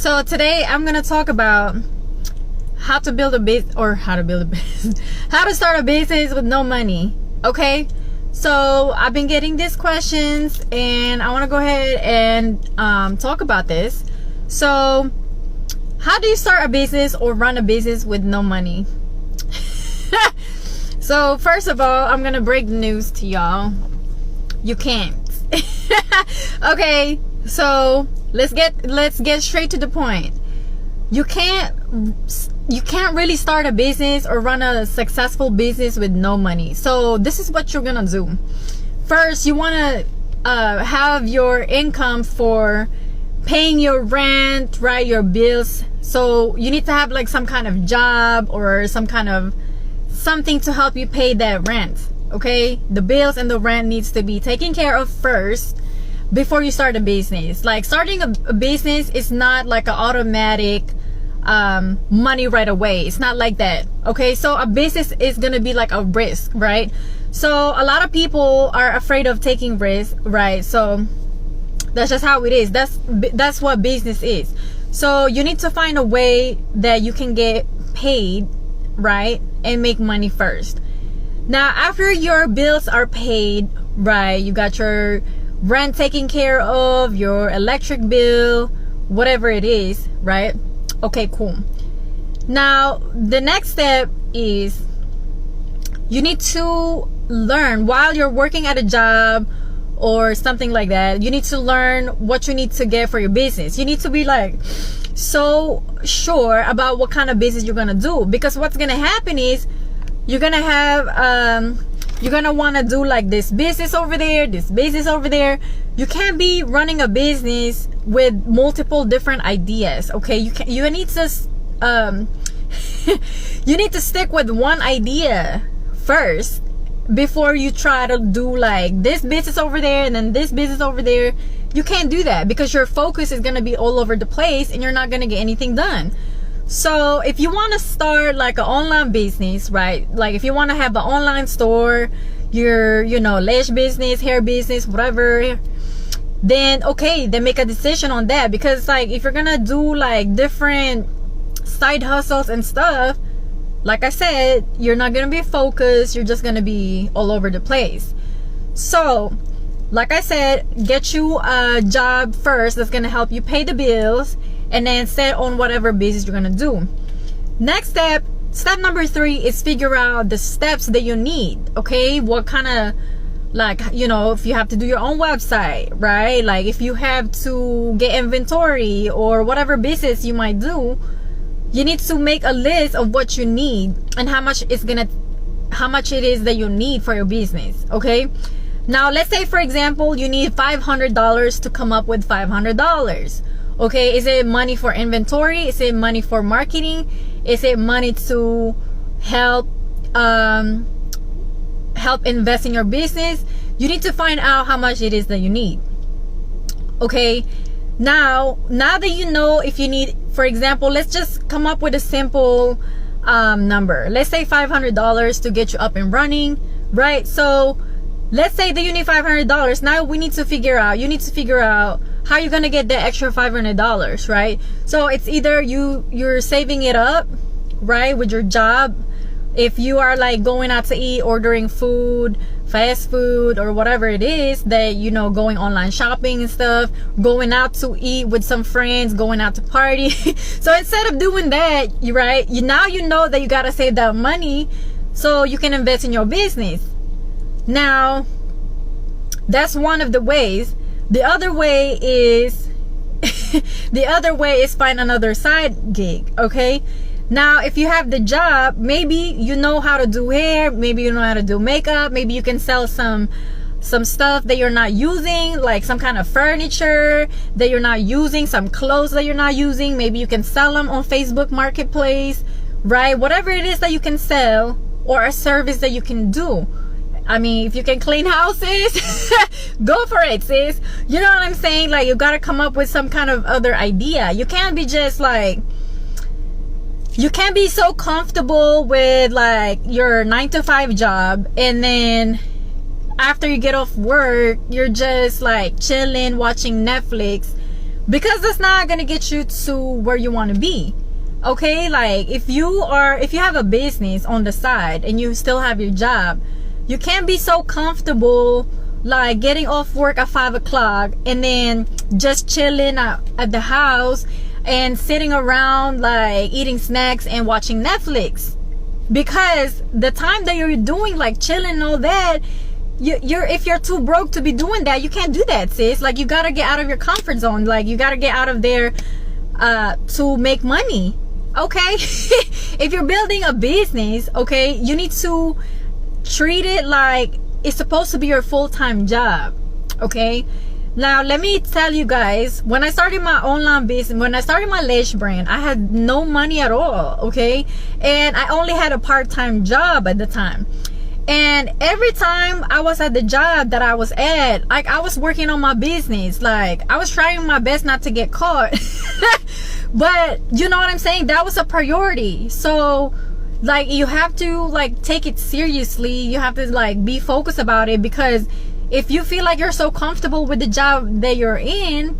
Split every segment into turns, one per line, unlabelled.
So today I'm gonna talk about how to build a business, or how to start a business with no money. Okay, so I've been getting these questions and I want to go ahead and talk about this. So how do you start a business or run a business with no money? So first of all, I'm gonna break the news to y'all. You can't. Okay, so let's get straight to the point. You can't really start a business or run a successful business with no money. So this is what you're gonna do. First, you want to have your income for paying your rent, right, your bills. So you need to have like some kind of job or some kind of something to help you pay that rent. Okay, the bills and the rent needs to be taken care of first before you start a business. Like starting a business is not like an automatic money right away. It's not like that. Okay, so a business is gonna be like a risk, right? So a lot of people are afraid of taking risks, right? So that's just how it is. That's what business is. So you need to find a way that you can get paid, right, and make money first. Now after your bills are paid, right, you got your rent taken care of, your electric bill, whatever it is, right? Okay, cool. Now the next step is you need to learn while you're working at a job or something like that. You need to learn what you need to get for your business. You need to be like so sure about what kind of business you're gonna do, because what's gonna happen is you're gonna have you're gonna want to do like this business over there, this business over there. You can't be running a business with multiple different ideas. Okay, you need to you need to stick with one idea first before you try to do like this business over there and then this business over there. You can't do that because your focus is gonna be all over the place and you're not gonna get anything done. So if you want to start like an online business, right, like if you want to have an online store, your lash business, hair business, whatever, then okay, then make a decision on that. Because like if you're gonna do like different side hustles and stuff, like I said, you're not gonna be focused. You're just gonna be all over the place. So like I said, get you a job first that's gonna help you pay the bills, and then set on whatever business you're gonna do. Next step number 3 is figure out the steps that you need. Okay, what kind of, like, if you have to do your own website, right, like if you have to get inventory or whatever business you might do, you need to make a list of what you need and how much it is that you need for your business. Okay, now let's say for example you need $500 to come up with $500. Okay, is it money for inventory? Is it money for marketing? Is it money to help invest in your business? You need to find out how much it is that you need. Okay, now that you know if you need, for example, let's just come up with a simple number. Let's say $500 to get you up and running, right? So let's say that you need $500. Now you need to figure out how you're gonna get that extra $500, right? So it's either you're saving it up, right, with your job. If you are like going out to eat, ordering food, fast food, or whatever it is that going online shopping and stuff, going out to eat with some friends, going out to party. So instead of doing that, now you know that you gotta save that money so you can invest in your business. Now that's one of the ways. The other way is find another side gig. Okay, now if you have the job, maybe you know how to do hair, maybe you know how to do makeup, maybe you can sell some stuff that you're not using, like some kind of furniture that you're not using, some clothes that you're not using. Maybe you can sell them on Facebook Marketplace, right? Whatever it is that you can sell, or a service that you can do. I mean, if you can clean houses, go for it, sis. You know what I'm saying? Like, you gotta come up with some kind of other idea. You can't be just like, you can't be so comfortable with like your 9-to-5 job, and then after you get off work, you're just like chilling, watching Netflix, because it's not gonna get you to where you want to be. Okay, like if you have a business on the side and you still have your job, you can't be so comfortable like getting off work at 5 o'clock and then just chilling at the house and sitting around like eating snacks and watching Netflix. Because the time that you're doing like chilling and all that, if you're too broke to be doing that, you can't do that, sis. Like, you gotta get out of your comfort zone. Like, you gotta get out of there to make money. Okay? If you're building a business, okay, you need to treat it like it's supposed to be your full-time job. Okay? Now, let me tell you guys, when I started my online business, when I started my lash brand, I had no money at all. Okay? And I only had a part-time job at the time. And every time I was at the job that I was at, like, I was working on my business. Like, I was trying my best not to get caught. But you know what I'm saying? That was a priority. So, like, you have to, like, take it seriously. You have to, like, be focused about it. Because if you feel like you're so comfortable with the job that you're in,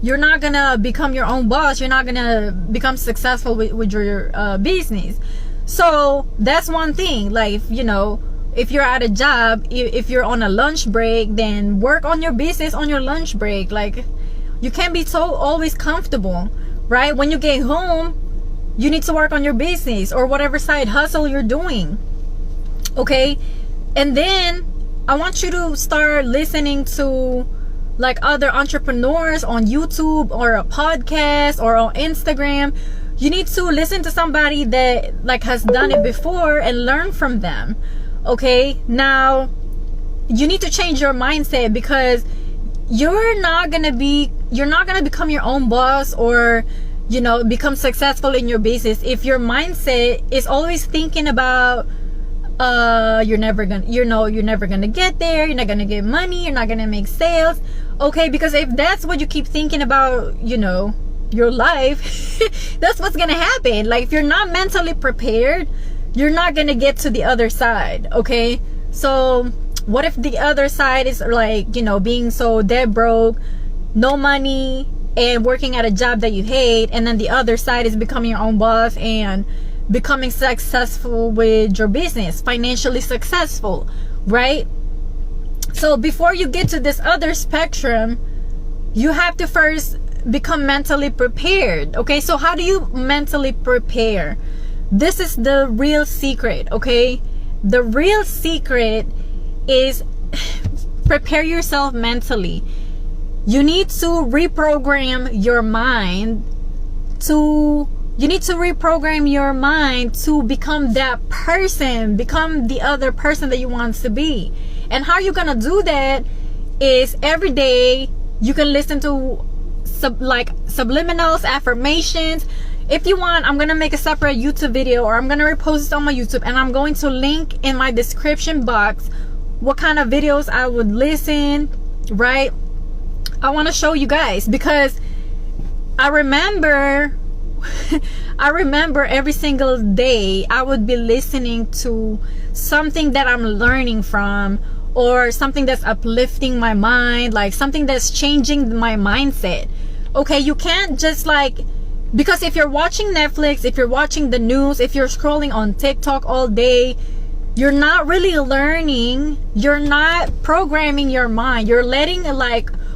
you're not gonna become your own boss. You're not gonna become successful with your business. So that's one thing. Like, if you're at a job, if you're on a lunch break, then work on your business on your lunch break. Like, you can't be so always comfortable, right? When you get home, you need to work on your business or whatever side hustle you're doing. Okay? And then I want you to start listening to like other entrepreneurs on YouTube or a podcast or on Instagram. You need to listen to somebody that like has done it before and learn from them. Okay? Now, you need to change your mindset, because you're not gonna become your own boss or become successful in your business if your mindset is always thinking about you're never gonna get there, you're not gonna get money, you're not gonna make sales. Okay? Because if that's what you keep thinking about, your life, that's what's gonna happen. Like, if you're not mentally prepared, you're not gonna get to the other side. Okay? So what if the other side is like, being so dead broke, no money, and working at a job that you hate, and then the other side is becoming your own boss and becoming successful with your business, financially successful, right? So before you get to this other spectrum, you have to first become mentally prepared. Okay? So how do you mentally prepare? This is the real secret. Okay? The real secret is prepare yourself mentally. You need to reprogram your mind to become that person, become the other person that you want to be. And how you're gonna do that is every day you can listen to subliminals, affirmations. If you want, I'm gonna make a separate YouTube video, or I'm gonna repost it on my YouTube, and I'm going to link in my description box what kind of videos I would listen, right? I want to show you guys, because I remember every single day I would be listening to something that I'm learning from, or something that's uplifting my mind, like something that's changing my mindset. Okay? You can't just because if you're watching Netflix, if you're watching the news, if you're scrolling on TikTok all day, you're not really learning. You're not programming your mind. You're letting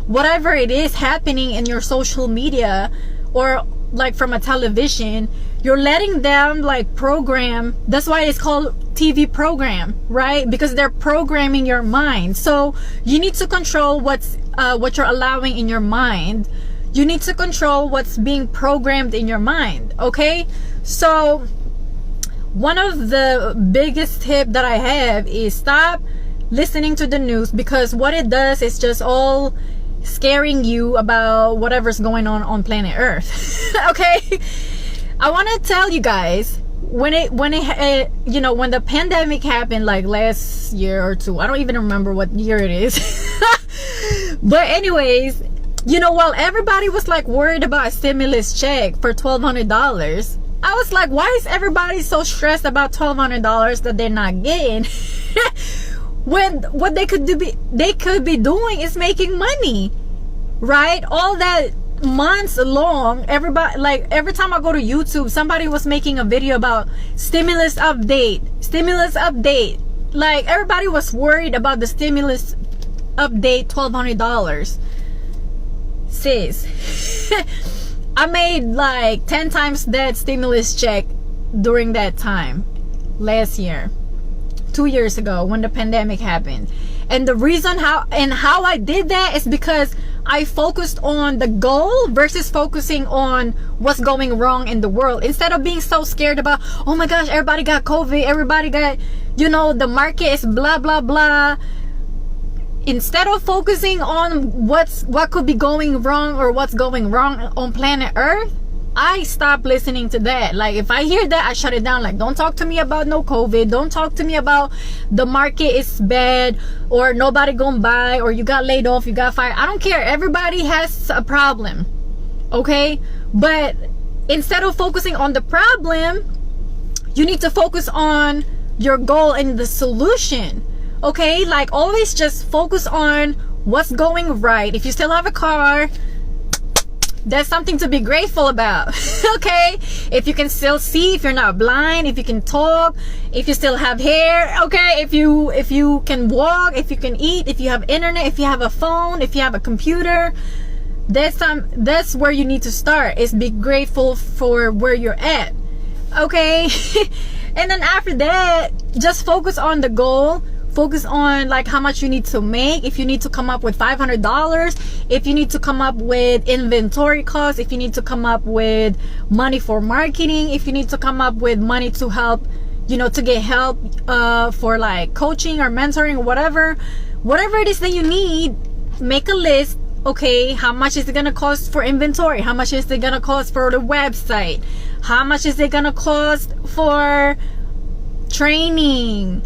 whatever it is happening in your social media, or from a television, you're letting them program. That's why it's called TV program, right? Because they're programming your mind. So you need to control what you're allowing in your mind. You need to control what's being programmed in your mind. Okay? So one of the biggest tip that I have is stop listening to the news, because what it does is just all scaring you about whatever's going on planet Earth. Okay? I want to tell you guys, when the pandemic happened last year or two, I don't even remember what year it is. But anyways, while everybody was worried about a stimulus check for $1,200, I was like, why is everybody so stressed about $1,200 that they're not getting? When what they could be doing is making money. right? All that months long, everybody, like every time I go to YouTube, somebody was making a video about stimulus update. Like everybody was worried about the stimulus update, $1,200. Sis, I made like 10 times that stimulus check during that time last year, 2 years ago, when the pandemic happened. And the reason how I did that is because I focused on the goal versus focusing on what's going wrong in the world. Instead of being so scared about, oh my gosh, everybody got COVID, everybody got, you know, the market is blah blah blah. Instead of focusing on what could be going wrong or what's going wrong on planet Earth, I stopped listening to that. Like if I hear that, I shut it down. Like, don't talk to me about no COVID. Don't talk to me about the market is bad or nobody gonna buy or you got laid off, you got fired. I don't care. Everybody has a problem, okay? But instead of focusing on the problem, you need to focus on your goal and the solution, okay? Like always just focus on what's going right. If you still have a car, that's something to be grateful about. Okay, if you can still see, if you're not blind, if you can talk, if you still have hair, okay, if you can walk, if you can eat, if you have internet, if you have a phone, if you have a computer, that's where you need to start, is be grateful for where you're at, okay? And then after that, just focus on the goal. Focus on like how much you need to make. If you need to come up with $500, if you need to come up with inventory costs, if you need to come up with money for marketing, if you need to come up with money to help, you know, to get help for like coaching or mentoring or whatever it is that you need, make a list. Okay, how much is it gonna cost for inventory? How much is it gonna cost for the website? How much is it gonna cost for training?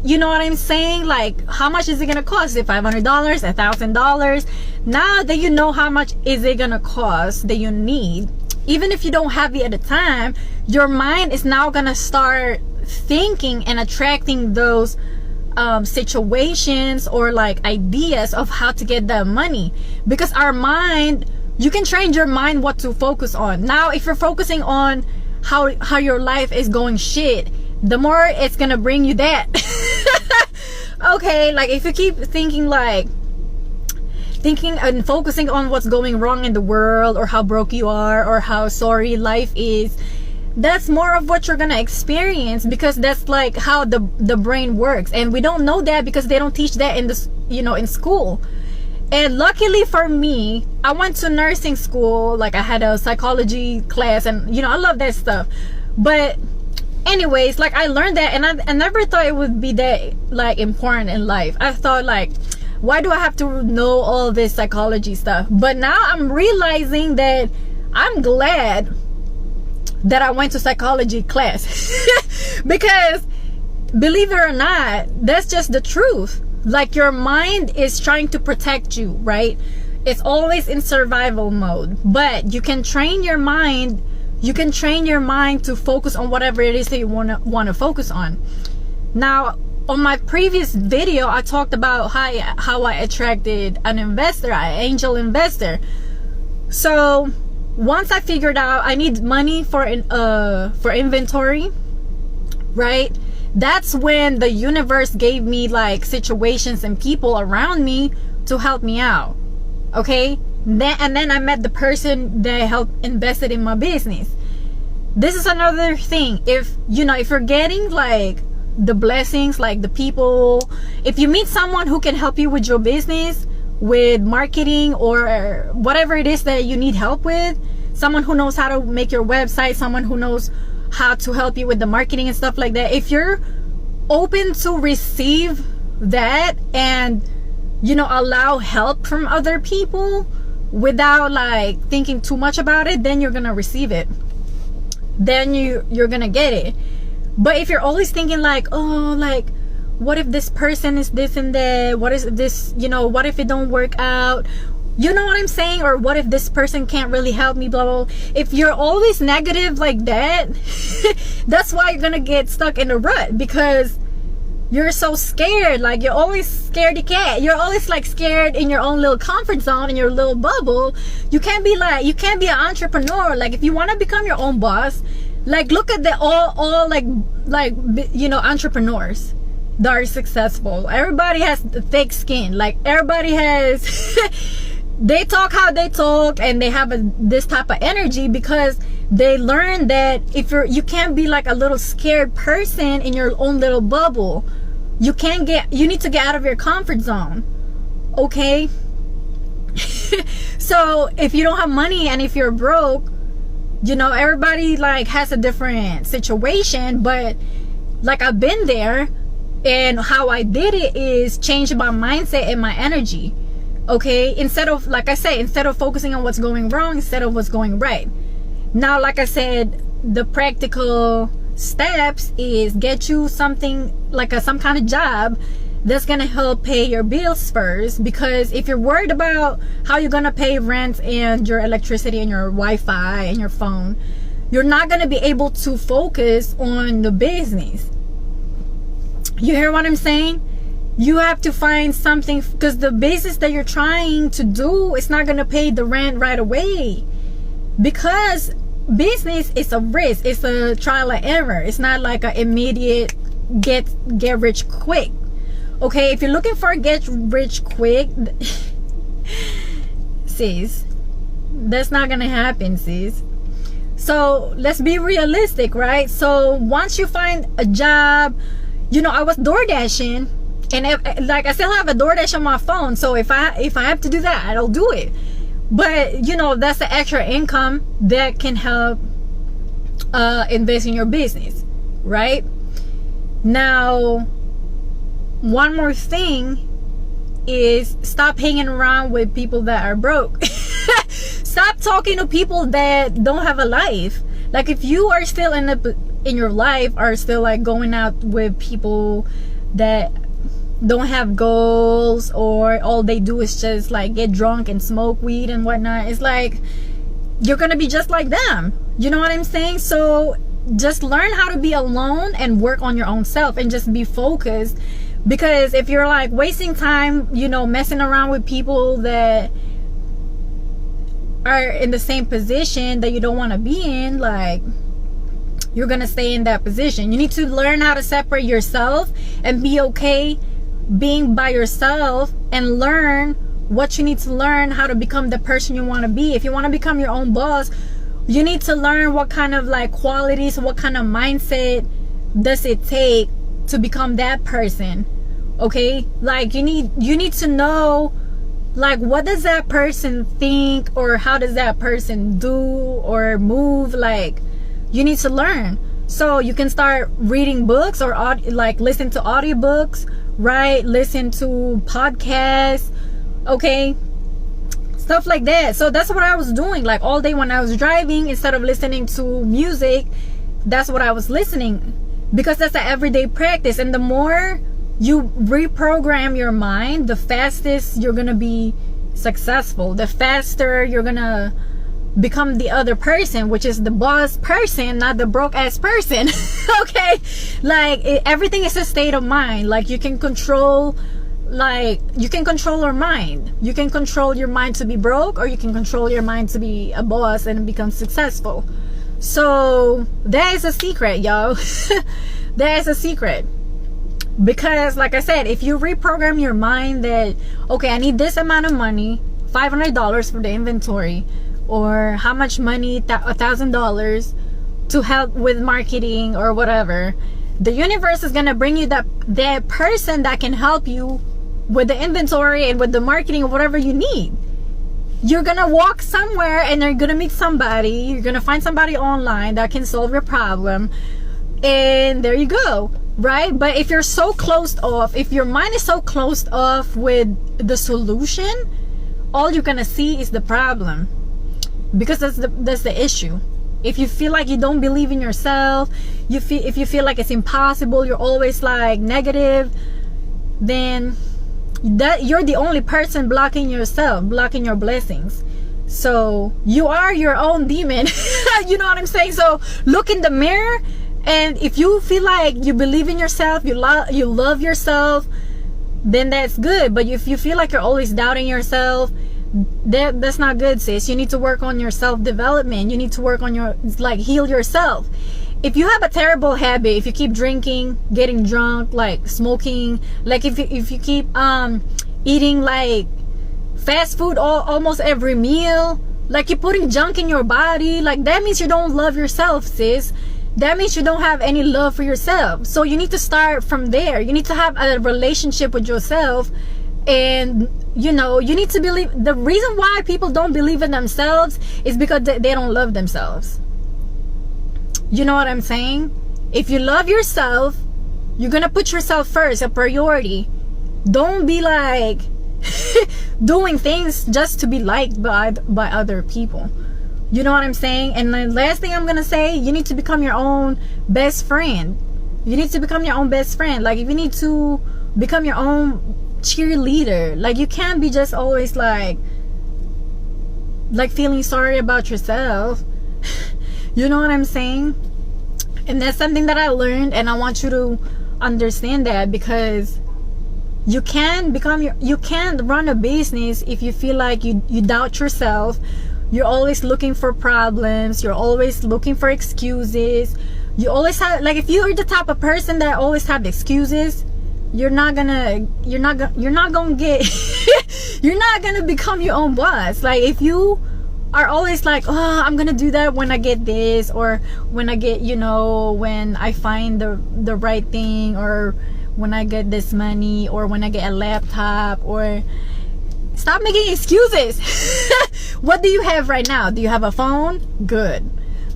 You know what I'm saying? Like, how much is it gonna cost? Is it $500, $1,000? Now that you know how much is it gonna cost that you need, even if you don't have it at the time, your mind is now gonna start thinking and attracting those situations or like ideas of how to get that money. Because our mind, you can train your mind what to focus on. Now if you're focusing on how your life is going shit, the more it's gonna bring you that. Okay, like if you keep thinking and focusing on what's going wrong in the world or how broke you are or how sorry life is, that's more of what you're gonna experience, because that's like how the brain works. And we don't know that because they don't teach that in the, you know, in school. And luckily for me, I went to nursing school. Like I had a psychology class and, you know, I love that stuff. But anyways, like I learned that, and I never thought it would be that like important in life. I thought like, why do I have to know all this psychology stuff? But now I'm realizing that I'm glad that I went to psychology class. Because believe it or not, that's just the truth. Like your mind is trying to protect you, right? It's always in survival mode, but you can train your mind. You can train your mind to focus on whatever it is that you want to focus on. Now, on my previous video, I talked about how I attracted an investor, an angel investor. So once I figured out I need money for inventory, right? That's when the universe gave me like situations and people around me to help me out. Okay? And then I met the person that helped invested in my business. This is another thing. If you're getting like the blessings, like the people, if you meet someone who can help you with your business, with marketing or whatever it is that you need help with, someone who knows how to make your website, someone who knows how to help you with the marketing and stuff like that, if you're open to receive that and, you know, allow help from other people without like thinking too much about it, then you're gonna receive it. Then you're gonna get it. But if you're always thinking like, oh, like what if this person is this and that, what is this, you know, what if it don't work out, you know what I'm saying, or what if this person can't really help me, blah blah blah. If you're always negative like that, that's why you're gonna get stuck in a rut, because you're so scared. Like, you're always scared you're always like scared in your own little comfort zone, in your little bubble. You can't be an entrepreneur. Like, if you want to become your own boss, like, look at the all like you know, entrepreneurs that are successful. Everybody has thick skin. Like, everybody has they talk how they talk, and they have this type of energy because they learn that you can't be like a little scared person in your own little bubble. You need to get out of your comfort zone. Okay? So if you don't have money and if you're broke, you know, everybody like has a different situation, but like, I've been there, and how I did it is change my mindset and my energy. Okay? Instead of, like I say, instead of focusing on what's going wrong, instead of what's going right. Now, like I said, the practical steps is get you something like some kind of job that's gonna help pay your bills first. Because if you're worried about how you're gonna pay rent and your electricity and your Wi-Fi and your phone, you're not gonna be able to focus on the business. You hear what I'm saying? You have to find something, because the business that you're trying to do is not gonna pay the rent right away. Because business is a risk, it's a trial and error. It's not like an immediate get rich quick. Okay, if you're looking for a get rich quick, sis, that's not gonna happen, sis. So let's be realistic, right? So once you find a job, you know, I was door dashing, and like I still have a DoorDash on my phone, so if I have to do that, I'll do it. But you know, that's the extra income that can help invest in your business, right? Now, one more thing is stop hanging around with people that are broke. Stop talking to people that don't have a life. Like, if you are still in your life, are still like going out with people that don't have goals, or all they do is just like get drunk and smoke weed and whatnot, it's like you're gonna be just like them. You know what I'm saying? So just learn how to be alone and work on your own self, and just be focused. Because if you're like wasting time, you know, messing around with people that are in the same position that you don't want to be in, like, you're gonna stay in that position. You need to learn how to separate yourself and be okay being by yourself, and learn what you need to learn, how to become the person you want to be. If you want to become your own boss, you need to learn what kind of like qualities, what kind of mindset does it take to become that person. Okay, like you need to know, like, what does that person think, or how does that person do or move. Like, you need to learn. So you can start reading books, or like listen to audiobooks, right? Listen to podcasts, okay? Stuff like that. So that's what I was doing, like, all day when I was driving. Instead of listening to music, that's what I was listening, because that's an everyday practice. And the more you reprogram your mind, the fastest you're gonna be successful. The faster you're gonna become the other person, which is the boss person, not the broke ass person. Okay, like, everything is a state of mind. Like, you can control your mind. You can control your mind to be broke, or you can control your mind to be a boss and become successful. So that is a secret, y'all. That is a secret. Because like I said, if you reprogram your mind that, okay, I need this amount of money, $500 for the inventory, or how much money, $1,000 to help with marketing or whatever, the universe is gonna bring you that person that can help you with the inventory and with the marketing or whatever you need. You're gonna walk somewhere and you're gonna meet somebody. You're gonna find somebody online that can solve your problem, and there you go, right? But if you're so closed off, if your mind is so closed off with the solution, all you're gonna see is the problem. Because that's the issue. If you feel like you don't believe in yourself, if you feel like it's impossible, you're always like negative, then that you're the only person blocking yourself, blocking your blessings. So you are your own demon. You know what I'm saying? So look in the mirror And if you feel like you believe in yourself, you love yourself, then that's good. But if you feel like you're always doubting yourself, that's not good, sis. You need to work on your self-development. You need to work on your, like, heal yourself. If you have a terrible habit, if you keep drinking, getting drunk, like smoking, like if you keep eating like fast food almost every meal, like you're putting junk in your body, like that means you don't love yourself, sis. That means you don't have any love for yourself. So you need to start from there. You need to have a relationship with yourself. And you know, you need to believe. The reason why people don't believe in themselves is because they don't love themselves. You know what I'm saying? If you love yourself, you're gonna put yourself first, a priority. Don't be like doing things just to be liked by other people. You know what I'm saying? And the last thing I'm gonna say, you need to become your own best friend. You need to become your own best friend. Like, if you need to become your own cheerleader, like, you can't be just always like feeling sorry about yourself. You know what I'm saying? And that's something that I learned, and I want you to understand that, because you can't run a business if you feel like you doubt yourself. You're always looking for problems. You're always looking for excuses. You always have, like, if you're the type of person that always have excuses, you're not gonna become your own boss. Like, if you are always like, oh, I'm gonna do that when I get this, or when I get, you know, when I find the right thing, or when I get this money, or when I get a laptop, or stop making excuses. What do you have right now? Do you have a phone? Good.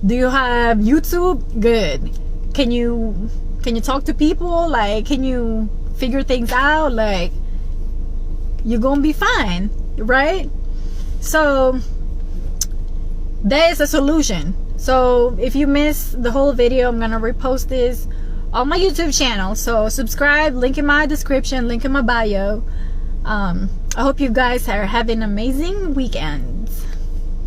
Do you have YouTube? Good. Can you talk to people? Like, can you figure things out? Like, you're gonna be fine, right? So that is a solution. So if you missed the whole video, I'm gonna repost this on my YouTube channel. So subscribe, link in my description, link in my bio. I hope you guys are having an amazing weekend.